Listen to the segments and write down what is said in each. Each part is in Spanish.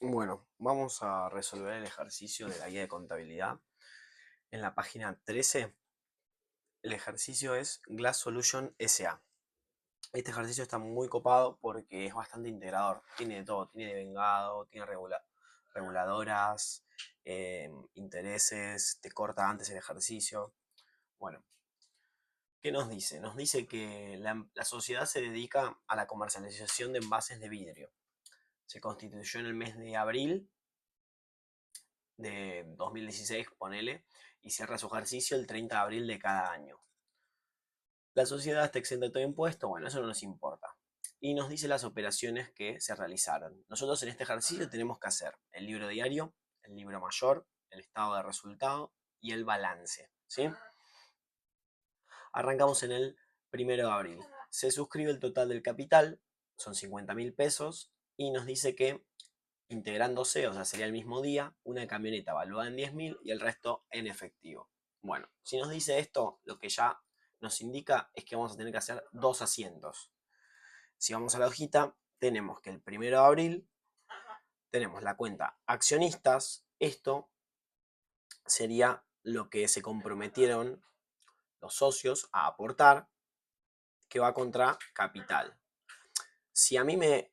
Bueno, vamos a resolver el ejercicio de la guía de contabilidad. En la página 13, el ejercicio es Glass Solution SA. Este ejercicio está muy copado porque es bastante integrador. Tiene de todo, tiene devengado, tiene reguladoras, intereses, te corta antes el ejercicio. Bueno, ¿qué nos dice? Nos dice que la sociedad se dedica a la comercialización de envases de vidrio. Se constituyó en el mes de abril de 2016, ponele, y cierra su ejercicio el 30 de abril de cada año. La sociedad está exenta de todo impuesto, bueno, eso no nos importa. Y nos dice las operaciones que se realizaron. Nosotros en este ejercicio tenemos que hacer el libro diario, el libro mayor, el estado de resultado y el balance, ¿sí? Arrancamos en el 1 de abril. Se suscribe el total del capital, son 50.000 pesos, y nos dice que integrándose, o sea, sería el mismo día, una camioneta valuada en 10.000 y el resto en efectivo. Bueno, si nos dice esto, lo que ya nos indica es que vamos a tener que hacer dos asientos. Si vamos a la hojita, tenemos que el 1 de abril tenemos la cuenta accionistas. Esto sería lo que se comprometieron los socios a aportar, que va contra capital. Si a mí me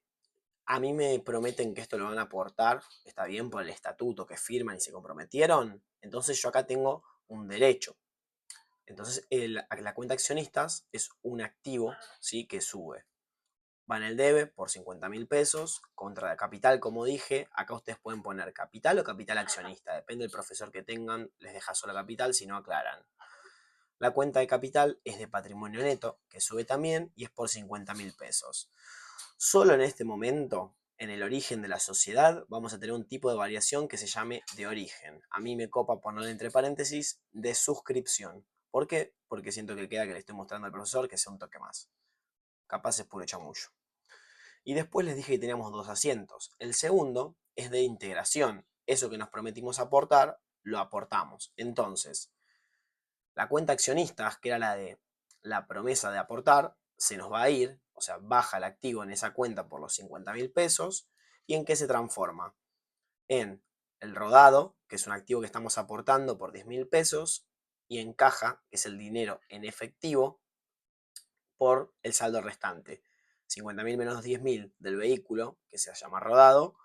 prometen que esto lo van a aportar, está bien por el estatuto que firman y se comprometieron, entonces yo acá tengo un derecho. Entonces la cuenta accionistas es un activo, ¿sí?, que sube. Va en el debe por 50.000 pesos contra capital, como dije. Acá ustedes pueden poner capital o capital accionista, depende del profesor que tengan, les deja solo capital, si no aclaran. La cuenta de capital es de patrimonio neto, que sube también, y es por 50.000 pesos. Solo en este momento, en el origen de la sociedad, vamos a tener un tipo de variación que se llame de origen. A mí me copa ponerle entre paréntesis de suscripción. ¿Por qué? Porque siento que queda que le estoy mostrando al profesor que sea un toque más. Capaz es puro chamullo. Y después les dije que teníamos dos asientos. El segundo es de integración. Eso que nos prometimos aportar, lo aportamos. Entonces, la cuenta accionistas, que era la de la promesa de aportar, se nos va a ir, o sea, baja el activo en esa cuenta por los 50.000 pesos. ¿Y en qué se transforma? En el rodado, que es un activo que estamos aportando por 10.000 pesos, y en caja, que es el dinero en efectivo, por el saldo restante. 50.000 menos 10.000 del vehículo, que se llama rodado,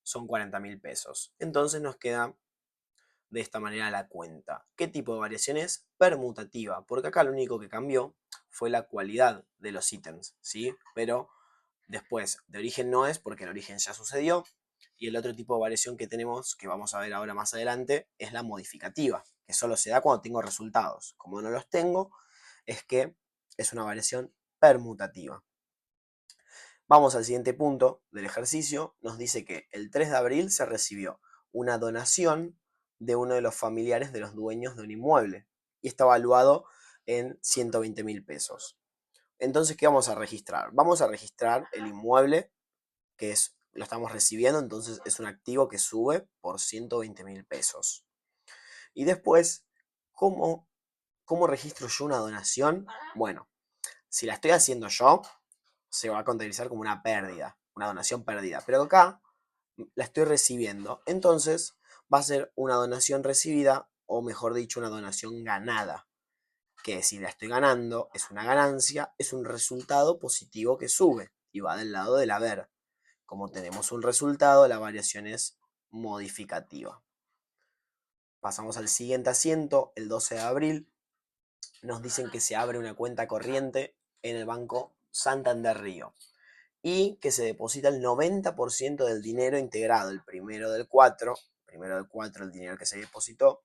son 40.000 pesos. Entonces nos queda de esta manera la cuenta. ¿Qué tipo de variación es? Permutativa, porque acá lo único que cambió fue la cualidad de los ítems, ¿sí? Pero después, de origen no es, porque el origen ya sucedió. Y el otro tipo de variación que tenemos, que vamos a ver ahora más adelante, es la modificativa, que solo se da cuando tengo resultados. Como no los tengo, es que es una variación permutativa. Vamos al siguiente punto del ejercicio. Nos dice que el 3 de abril se recibió una donación de uno de los familiares de los dueños de un inmueble y está valuado en 120.000 pesos. Entonces, ¿qué vamos a registrar? Vamos a registrar el inmueble, que lo estamos recibiendo, entonces es un activo que sube por 120.000 pesos. Y después, ¿cómo registro yo una donación? Bueno, si la estoy haciendo yo, se va a contabilizar como una pérdida, una donación perdida. Pero acá la estoy recibiendo, entonces va a ser una donación recibida, o mejor dicho, una donación ganada. Que si la estoy ganando, es una ganancia, es un resultado positivo que sube y va del lado del haber. Como tenemos un resultado, la variación es modificativa. Pasamos al siguiente asiento, el 12 de abril. Nos dicen que se abre una cuenta corriente en el Banco Santander Río y que se deposita el 90% del dinero integrado, el primero del 4 el dinero que se depositó,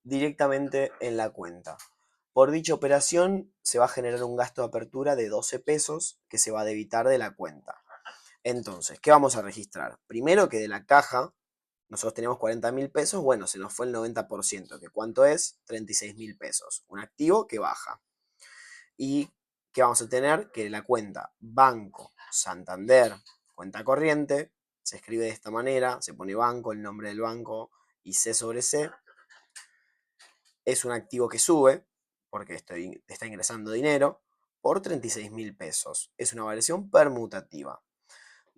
directamente en la cuenta. Por dicha operación se va a generar un gasto de apertura de 12 pesos que se va a debitar de la cuenta. Entonces, ¿qué vamos a registrar? Primero que de la caja, nosotros tenemos 40.000 pesos, bueno, se nos fue el 90%, que ¿cuánto es? 36.000 pesos. Un activo que baja. Y que vamos a tener que la cuenta Banco Santander, cuenta corriente, se escribe de esta manera, se pone banco, el nombre del banco y C sobre C, es un activo que sube, porque está ingresando dinero, por 36.000 pesos. Es una variación permutativa.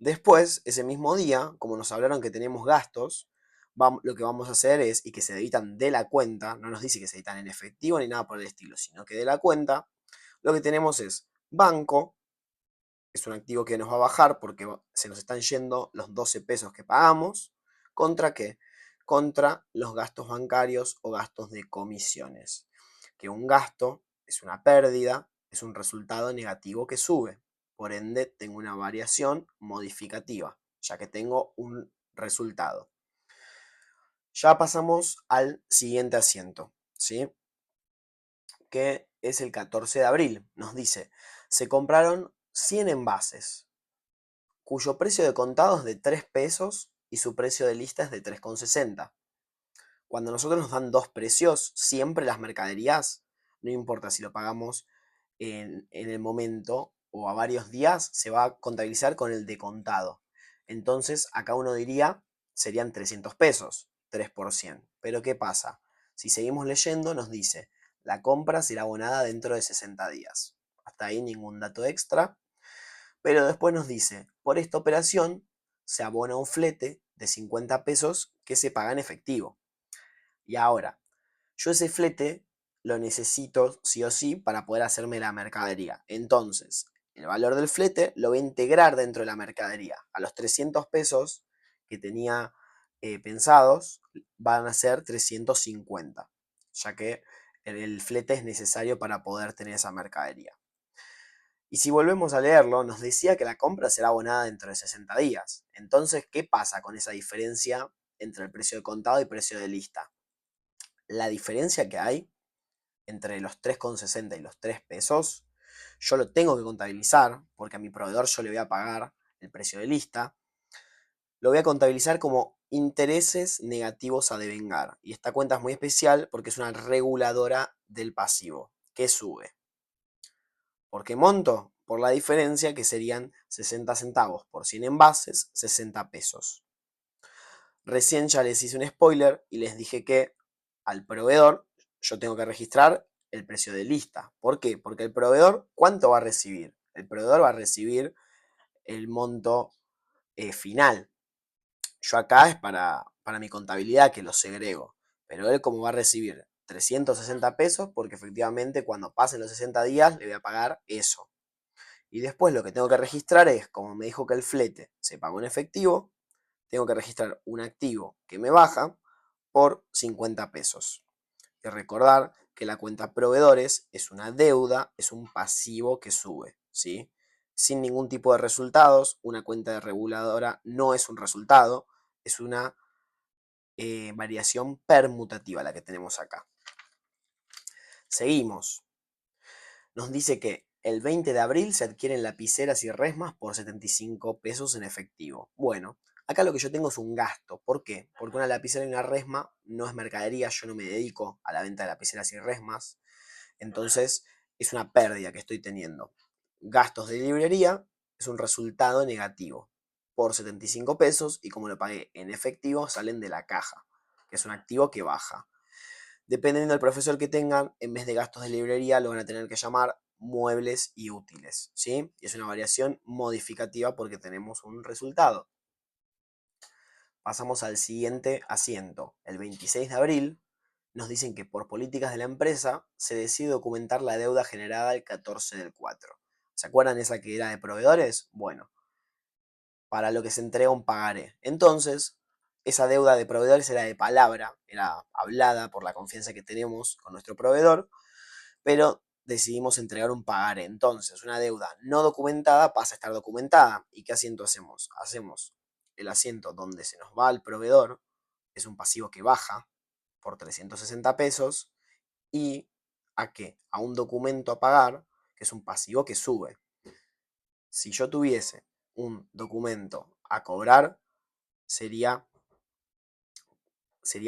Después, ese mismo día, como nos hablaron que tenemos gastos, lo que vamos a hacer es, y que se debitan de la cuenta, no nos dice que se debitan en efectivo ni nada por el estilo, sino que de la cuenta, lo que tenemos es banco, es un activo que nos va a bajar porque se nos están yendo los 12 pesos que pagamos. ¿Contra qué? Contra los gastos bancarios o gastos de comisiones. Que un gasto es una pérdida, es un resultado negativo que sube. Por ende, tengo una variación modificativa, ya que tengo un resultado. Ya pasamos al siguiente asiento, ¿sí? Que es el 14 de abril. Nos dice, se compraron 100 envases, cuyo precio de contado es de 3 pesos y su precio de lista es de 3,60. Cuando nosotros nos dan dos precios, siempre las mercaderías, no importa si lo pagamos en el momento o a varios días, se va a contabilizar con el de contado. Entonces, acá uno diría, serían 300 pesos, 3%. Pero ¿qué pasa? Si seguimos leyendo, nos dice, la compra será abonada dentro de 60 días. Hasta ahí ningún dato extra. Pero después nos dice, por esta operación se abona un flete de 50 pesos que se paga en efectivo. Y ahora, yo ese flete lo necesito sí o sí para poder hacerme la mercadería. Entonces, el valor del flete lo voy a integrar dentro de la mercadería. A los 300 pesos que tenía pensados van a ser 350, ya que el flete es necesario para poder tener esa mercadería. Y si volvemos a leerlo, nos decía que la compra será abonada dentro de 60 días. Entonces, ¿qué pasa con esa diferencia entre el precio de contado y precio de lista? La diferencia que hay entre los 3,60 y los 3 pesos, yo lo tengo que contabilizar, porque a mi proveedor yo le voy a pagar el precio de lista, lo voy a contabilizar como intereses negativos a devengar. Y esta cuenta es muy especial porque es una reguladora del pasivo, que sube. ¿Por qué monto? Por la diferencia, que serían 60 centavos por 100 envases, 60 pesos. Recién ya les hice un spoiler y les dije que al proveedor yo tengo que registrar el precio de lista. ¿Por qué? Porque el proveedor, ¿cuánto va a recibir? El proveedor va a recibir el monto final. Yo acá es para mi contabilidad que lo segrego, pero él como va a recibir 360 pesos, porque efectivamente cuando pasen los 60 días le voy a pagar eso. Y después lo que tengo que registrar es, como me dijo que el flete se pagó en efectivo, tengo que registrar un activo que me baja por 50 pesos. Y recordar que la cuenta proveedores es una deuda, es un pasivo que sube, ¿sí? Sin ningún tipo de resultados, una cuenta de reguladora no es un resultado, es una variación permutativa la que tenemos acá. Seguimos. Nos dice que el 20 de abril se adquieren lapiceras y resmas por 75 pesos en efectivo. Bueno, acá lo que yo tengo es un gasto. ¿Por qué? Porque una lapicera y una resma no es mercadería, yo no me dedico a la venta de lapiceras y resmas. Entonces es una pérdida que estoy teniendo. Gastos de librería es un resultado negativo por 75 pesos y como lo pagué en efectivo salen de la caja, que es un activo que baja. Dependiendo del profesor que tengan, en vez de gastos de librería, lo van a tener que llamar muebles y útiles, ¿sí? Y es una variación modificativa porque tenemos un resultado. Pasamos al siguiente asiento. El 26 de abril nos dicen que por políticas de la empresa se decide documentar la deuda generada el 14 del 4. ¿Se acuerdan esa que era de proveedores? Bueno, para lo que se entrega un pagaré. Entonces, esa deuda de proveedores era de palabra, era hablada por la confianza que tenemos con nuestro proveedor, pero decidimos entregar un pagaré. Entonces, una deuda no documentada pasa a estar documentada. ¿Y qué asiento hacemos? Hacemos el asiento donde se nos va al proveedor, es un pasivo que baja por 360 pesos, y ¿a qué? A un documento a pagar, que es un pasivo que sube. Si yo tuviese un documento a cobrar, sería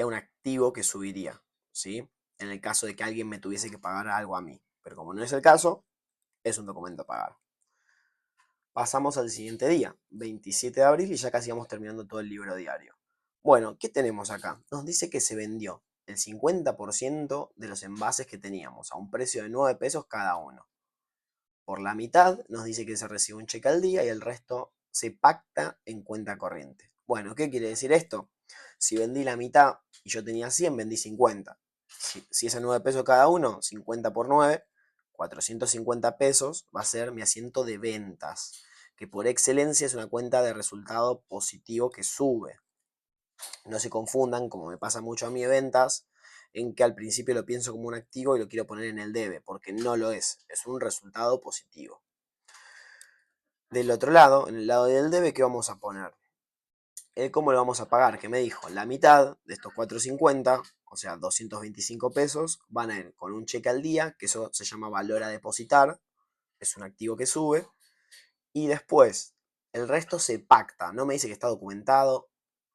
un activo que subiría, ¿sí? En el caso de que alguien me tuviese que pagar algo a mí. Pero como no es el caso, es un documento a pagar. Pasamos al siguiente día, 27 de abril, y ya casi vamos terminando todo el libro diario. Bueno, ¿qué tenemos acá? Nos dice que se vendió el 50% de los envases que teníamos a un precio de 9 pesos cada uno. Por la mitad nos dice que se recibe un cheque al día y el resto se pacta en cuenta corriente. Bueno, ¿qué quiere decir esto? Si vendí la mitad y yo tenía 100, vendí 50. Si es a 9 pesos cada uno, 50 por 9, 450 pesos va a ser mi asiento de ventas, que por excelencia es una cuenta de resultado positivo que sube. No se confundan, como me pasa mucho a mí de ventas, en que al principio lo pienso como un activo y lo quiero poner en el debe, porque no lo es un resultado positivo. Del otro lado, en el lado del debe, ¿qué vamos a poner? ¿Cómo lo vamos a pagar? Que me dijo, la mitad de estos 450, o sea, 225 pesos, van a ir con un cheque al día, que eso se llama valor a depositar, es un activo que sube, y después el resto se pacta, no me dice que está documentado,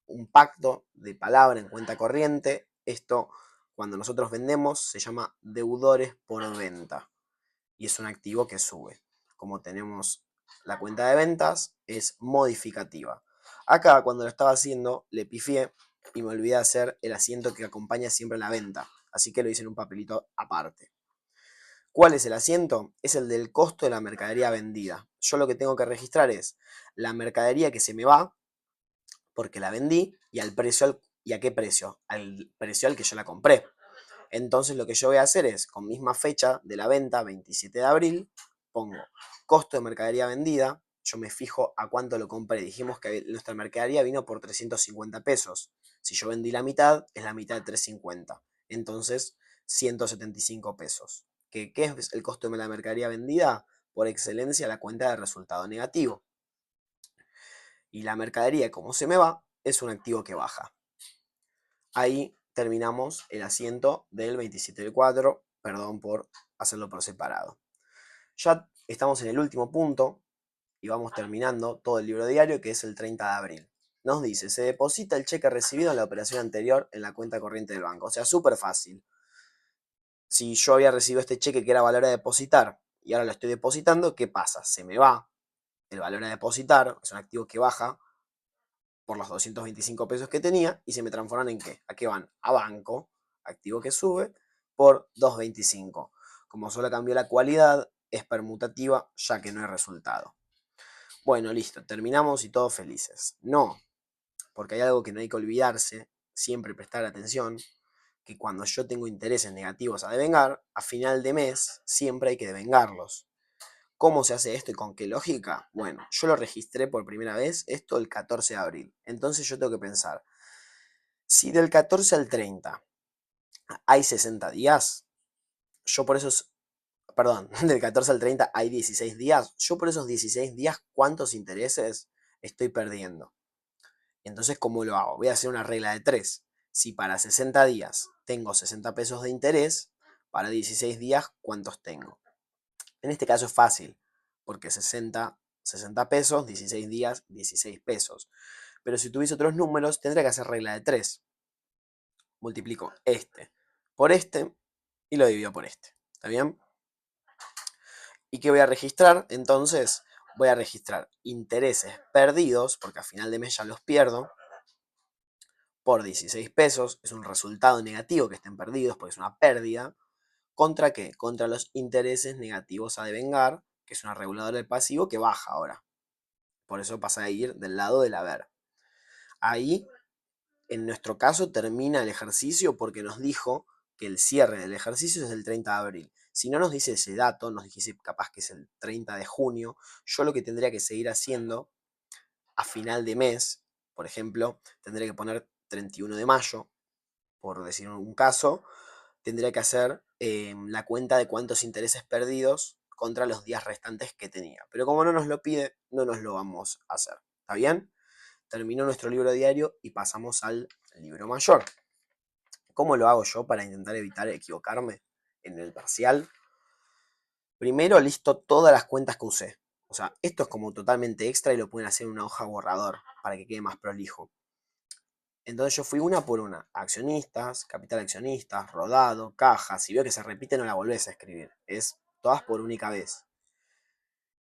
un pacto de palabra en cuenta corriente, esto cuando nosotros vendemos se llama deudores por venta, y es un activo que sube. Como tenemos la cuenta de ventas, es modificativa. Acá, cuando lo estaba haciendo, le pifié y me olvidé de hacer el asiento que acompaña siempre la venta. Así que lo hice en un papelito aparte. ¿Cuál es el asiento? Es el del costo de la mercadería vendida. Yo lo que tengo que registrar es la mercadería que se me va, porque la vendí, y al precio, ¿y a qué precio? Al precio al que yo la compré. Entonces lo que yo voy a hacer es, con misma fecha de la venta, 27 de abril, pongo costo de mercadería vendida, yo me fijo a cuánto lo compré. Dijimos que nuestra mercadería vino por 350 pesos. Si yo vendí la mitad, es la mitad de 350. Entonces, 175 pesos. ¿Qué es el costo de la mercadería vendida? Por excelencia, la cuenta de resultado negativo. Y la mercadería, como se me va, es un activo que baja. Ahí terminamos el asiento del 27 del 4, perdón por hacerlo por separado. Ya estamos en el último punto y vamos terminando todo el libro diario, que es el 30 de abril. Nos dice, se deposita el cheque recibido en la operación anterior en la cuenta corriente del banco. O sea, súper fácil. Si yo había recibido este cheque que era valor a depositar y ahora lo estoy depositando, ¿qué pasa? Se me va el valor a depositar, es un activo que baja por los 225 pesos que tenía y se me transforman en ¿qué? ¿A qué van? A banco, activo que sube, por 225. Como solo cambió la cualidad, es permutativa ya que no hay resultado. Bueno, listo, terminamos y todos felices. No, porque hay algo que no hay que olvidarse, siempre prestar atención, que cuando yo tengo intereses negativos a devengar, a final de mes siempre hay que devengarlos. ¿Cómo se hace esto y con qué lógica? Bueno, yo lo registré por primera vez esto el 14 de abril. Entonces yo tengo que pensar, si del 14 al 30 hay 60 días, yo por esos, perdón, del 14 al 30 hay 16 días, yo por esos 16 días, ¿cuántos intereses estoy perdiendo? Entonces, ¿cómo lo hago? Voy a hacer una regla de 3. Si para 60 días tengo 60 pesos de interés, para 16 días, ¿cuántos tengo? En este caso es fácil, porque 60 pesos, 16 días, 16 pesos. Pero si tuviese otros números, tendría que hacer regla de 3. Multiplico este por este y lo divido por este. ¿Está bien? ¿Y qué voy a registrar? Entonces, voy a registrar intereses perdidos, porque a final de mes ya los pierdo, por 16 pesos. Es un resultado negativo que estén perdidos, porque es una pérdida. ¿Contra qué? Contra los intereses negativos a devengar, que es una reguladora del pasivo que baja ahora. Por eso pasa a ir del lado del haber. Ahí, en nuestro caso, termina el ejercicio porque nos dijo que el cierre del ejercicio es el 30 de abril. Si no nos dice ese dato, nos dijese capaz que es el 30 de junio, yo lo que tendría que seguir haciendo a final de mes, por ejemplo, tendría que poner 31 de mayo, por decir un caso, tendría que hacer la cuenta de cuántos intereses perdidos contra los días restantes que tenía. Pero como no nos lo pide, no nos lo vamos a hacer. ¿Está bien? Terminó nuestro libro diario y pasamos al libro mayor. ¿Cómo lo hago yo para intentar evitar equivocarme en el parcial? Primero listo todas las cuentas que usé. O sea, esto es como totalmente extra y lo pueden hacer en una hoja borrador para que quede más prolijo. Entonces yo fui una por una. Accionistas, capital accionistas, rodado, caja. Si veo que se repite no la volvés a escribir. Es todas por única vez.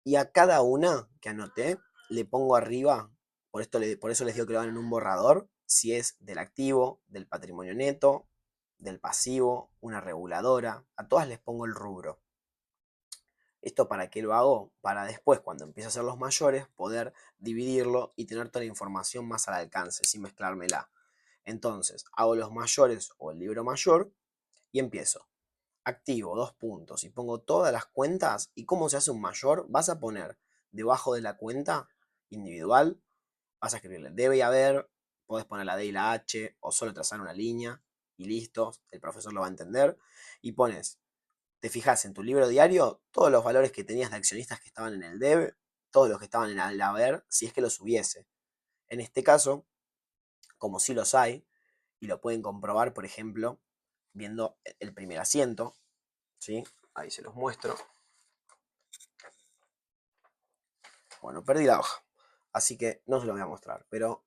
Y a cada una que anoté le pongo arriba, por eso les digo que lo hagan en un borrador, si es del activo, del patrimonio neto, del pasivo, una reguladora. A todas les pongo el rubro. ¿Esto para qué lo hago? Para después, cuando empiece a hacer los mayores, poder dividirlo y tener toda la información más al alcance, sin mezclármela. Entonces, hago los mayores o el libro mayor y empiezo. Activo, 2 puntos, y pongo todas las cuentas. ¿Y cómo se hace un mayor? Vas a poner debajo de la cuenta individual, vas a escribirle debe y haber, podés poner la D y la H, o solo trazar una línea, y listo, el profesor lo va a entender. Y pones, te fijas en tu libro diario, todos los valores que tenías de accionistas que estaban en el debe, todos los que estaban en el haber, si es que los hubiese. En este caso, como si los hay, y lo pueden comprobar, por ejemplo, viendo el primer asiento, ¿sí? Ahí se los muestro. Bueno, perdí la hoja, así que no se lo voy a mostrar, pero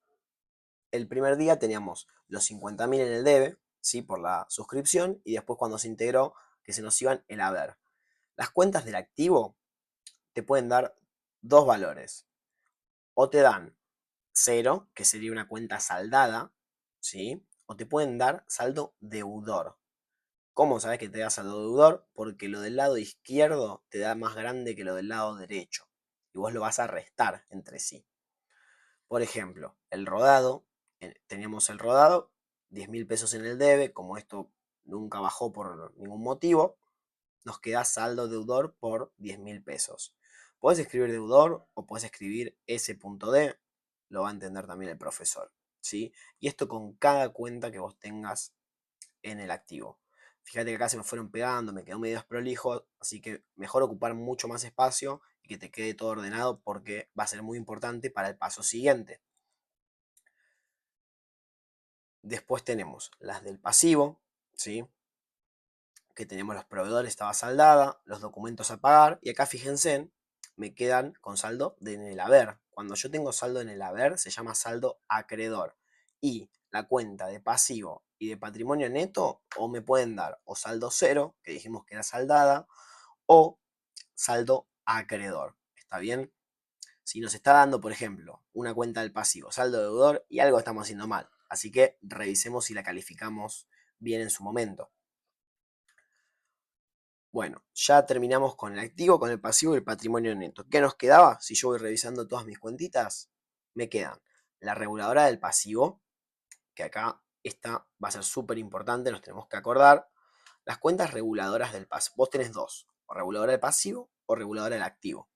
el primer día teníamos los 50.000 en el debe, ¿sí? Por la suscripción, y después cuando se integró, que se nos iban el haber. Las cuentas del activo te pueden dar dos valores. O te dan 0, que sería una cuenta saldada, ¿sí? O te pueden dar saldo deudor. ¿Cómo sabes que te da saldo deudor? Porque lo del lado izquierdo te da más grande que lo del lado derecho. Y vos lo vas a restar entre sí. Por ejemplo, el rodado, teníamos el rodado, 10.000 pesos en el debe, como esto nunca bajó por ningún motivo, nos queda saldo deudor por 10.000 pesos. Puedes escribir deudor o puedes escribir S.D, lo va a entender también el profesor, ¿sí? Y esto con cada cuenta que vos tengas en el activo. Fíjate que acá se me fueron pegando, me quedó medio desprolijo, así que mejor ocupar mucho más espacio y que te quede todo ordenado porque va a ser muy importante para el paso siguiente. Después tenemos las del pasivo, ¿sí? Que tenemos los proveedores, estaba saldada, los documentos a pagar, y acá fíjense, me quedan con saldo en el haber. Cuando yo tengo saldo en el haber, se llama saldo acreedor. Y la cuenta de pasivo y de patrimonio neto, o me pueden dar o saldo cero, que dijimos que era saldada, o saldo acreedor. ¿Está bien? Si nos está dando, por ejemplo, una cuenta del pasivo, saldo deudor, y algo estamos haciendo mal. Así que revisemos si la calificamos bien en su momento. Bueno, ya terminamos con el activo, con el pasivo y el patrimonio neto. ¿Qué nos quedaba? Si yo voy revisando todas mis cuentitas, me quedan la reguladora del pasivo, que acá esta va a ser súper importante, nos tenemos que acordar. Las cuentas reguladoras del pasivo. Vos tenés dos, o reguladora del pasivo o reguladora del activo.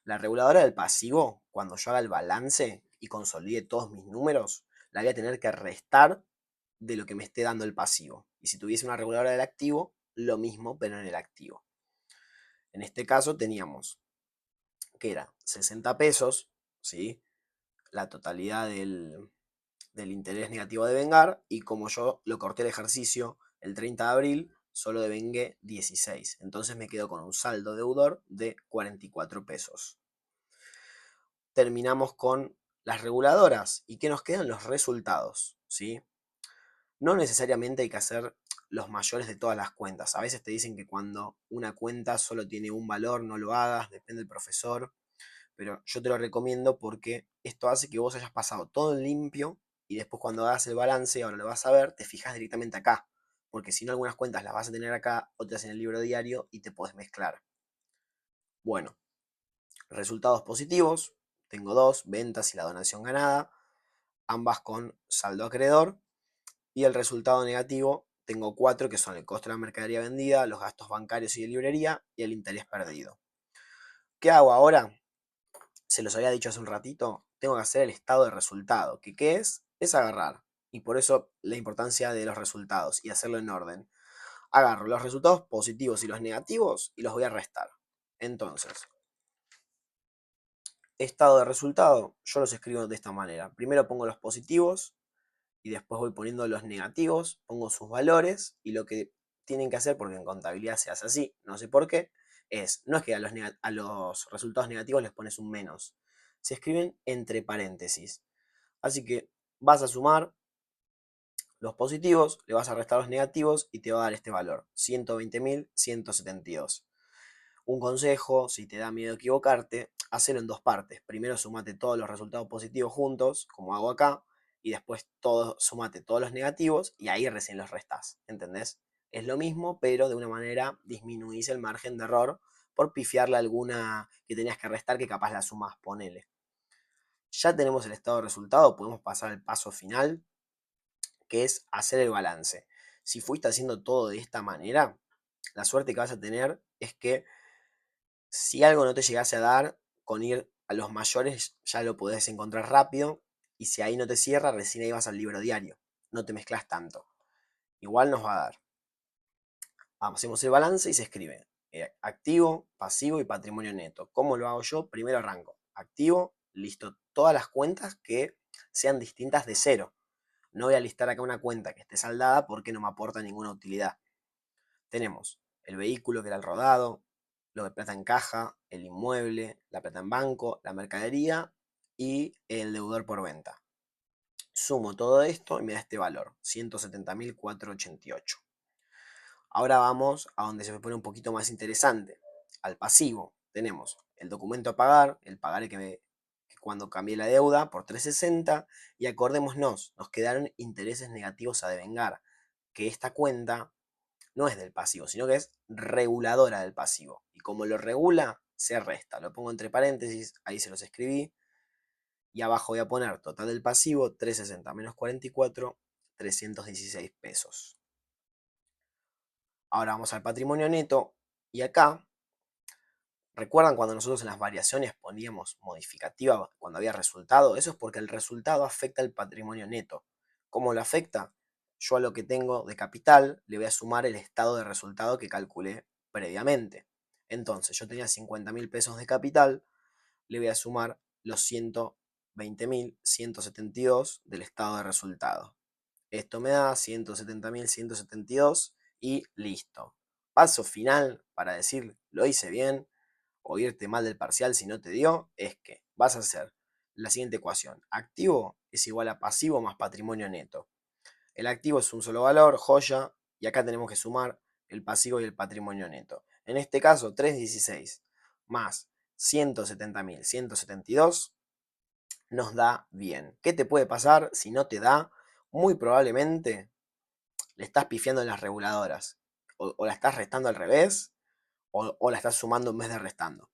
La reguladora del pasivo, cuando yo haga el balance y consolide todos mis números, la voy a tener que restar de lo que me esté dando el pasivo. Y si tuviese una reguladora del activo, lo mismo, pero en el activo. En este caso teníamos que era 60 pesos, ¿sí? La totalidad del interés negativo a devengar, y como yo lo corté el ejercicio el 30 de abril, solo devengué 16. Entonces me quedo con un saldo deudor de 44 pesos. Terminamos con las reguladoras. ¿Y qué nos quedan? Los resultados, ¿sí? No necesariamente hay que hacer los mayores de todas las cuentas. A veces te dicen que cuando una cuenta solo tiene un valor, no lo hagas, depende del profesor. Pero yo te lo recomiendo porque esto hace que vos hayas pasado todo en limpio y después cuando hagas el balance, ahora lo vas a ver, te fijas directamente acá. Porque si no, algunas cuentas las vas a tener acá, otras en el libro diario y te podés mezclar. Bueno, resultados positivos. Tengo dos, ventas y la donación ganada, ambas con saldo acreedor. Y el resultado negativo, tengo 4 que son el costo de la mercadería vendida, los gastos bancarios y de librería y el interés perdido. ¿Qué hago ahora? Se los había dicho hace un ratito, tengo que hacer el estado de resultado. ¿Qué es? Es agarrar. Y por eso la importancia de los resultados y hacerlo en orden. Agarro los resultados positivos y los negativos y los voy a restar. Entonces, estado de resultado, yo los escribo de esta manera. Primero pongo los positivos y después voy poniendo los negativos, pongo sus valores, y lo que tienen que hacer, porque en contabilidad se hace así, no sé por qué, no es que a los resultados negativos les pones un menos, se escriben entre paréntesis. Así que vas a sumar los positivos, le vas a restar los negativos y te va a dar este valor, 120.172. Un consejo, si te da miedo equivocarte, hacelo en dos partes. Primero sumate todos los resultados positivos juntos, como hago acá, y después sumate todos los negativos y ahí recién los restás, ¿entendés? Es lo mismo, pero de una manera disminuís el margen de error por pifiarle alguna que tenías que restar que capaz la sumás, ponele. Ya tenemos el estado de resultado, podemos pasar al paso final, que es hacer el balance. Si fuiste haciendo todo de esta manera, la suerte que vas a tener es que si algo no te llegase a dar, con ir a los mayores ya lo podés encontrar rápido, y si ahí no te cierra, recién ahí vas al libro diario. No te mezclas tanto. Igual nos va a dar. Hacemos el balance y se escribe activo, pasivo y patrimonio neto. ¿Cómo lo hago yo? Primero arranco. Activo, listo todas las cuentas que sean distintas de cero. No voy a listar acá una cuenta que esté saldada porque no me aporta ninguna utilidad. Tenemos el vehículo, que era el rodado, lo de plata en caja, el inmueble, la plata en banco, la mercadería y el deudor por venta. Sumo todo esto y me da este valor, 170.488. Ahora vamos a donde se me pone un poquito más interesante, al pasivo. Tenemos el documento a pagar, el pagaré que cuando cambié la deuda por 360, y acordémonos, nos quedaron intereses negativos a devengar, que esta cuenta no es del pasivo, sino que es reguladora del pasivo. Y como lo regula, se resta. Lo pongo entre paréntesis, ahí se los escribí. Y abajo voy a poner total del pasivo, 360 menos 44, 316 pesos. Ahora vamos al patrimonio neto. Y acá, ¿recuerdan cuando nosotros en las variaciones poníamos modificativa cuando había resultado? Eso es porque el resultado afecta al patrimonio neto. ¿Cómo lo afecta? Yo a lo que tengo de capital le voy a sumar el estado de resultado que calculé previamente. Entonces, yo tenía 50.000 pesos de capital, le voy a sumar los 120.172 del estado de resultado. Esto me da 170.172 y listo. Paso final para decir lo hice bien o irte mal del parcial si no te dio, es que vas a hacer la siguiente ecuación. Activo es igual a pasivo más patrimonio neto. El activo es un solo valor, joya, y acá tenemos que sumar el pasivo y el patrimonio neto. En este caso, 316 más 170.172 nos da bien. ¿Qué te puede pasar si no te da? Muy probablemente le estás pifiando en las reguladoras. O la estás restando al revés, o la estás sumando en vez de restando.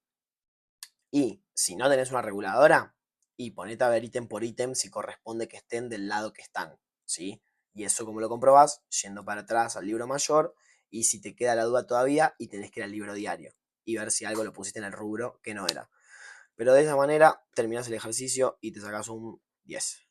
Y si no tenés una reguladora, y ponete a ver ítem por ítem si corresponde que estén del lado que están, ¿sí? Y eso como lo comprobás, yendo para atrás al libro mayor, y si te queda la duda todavía, y tenés que ir al libro diario, y ver si algo lo pusiste en el rubro que no era. Pero de esa manera terminás el ejercicio y te sacás un 10.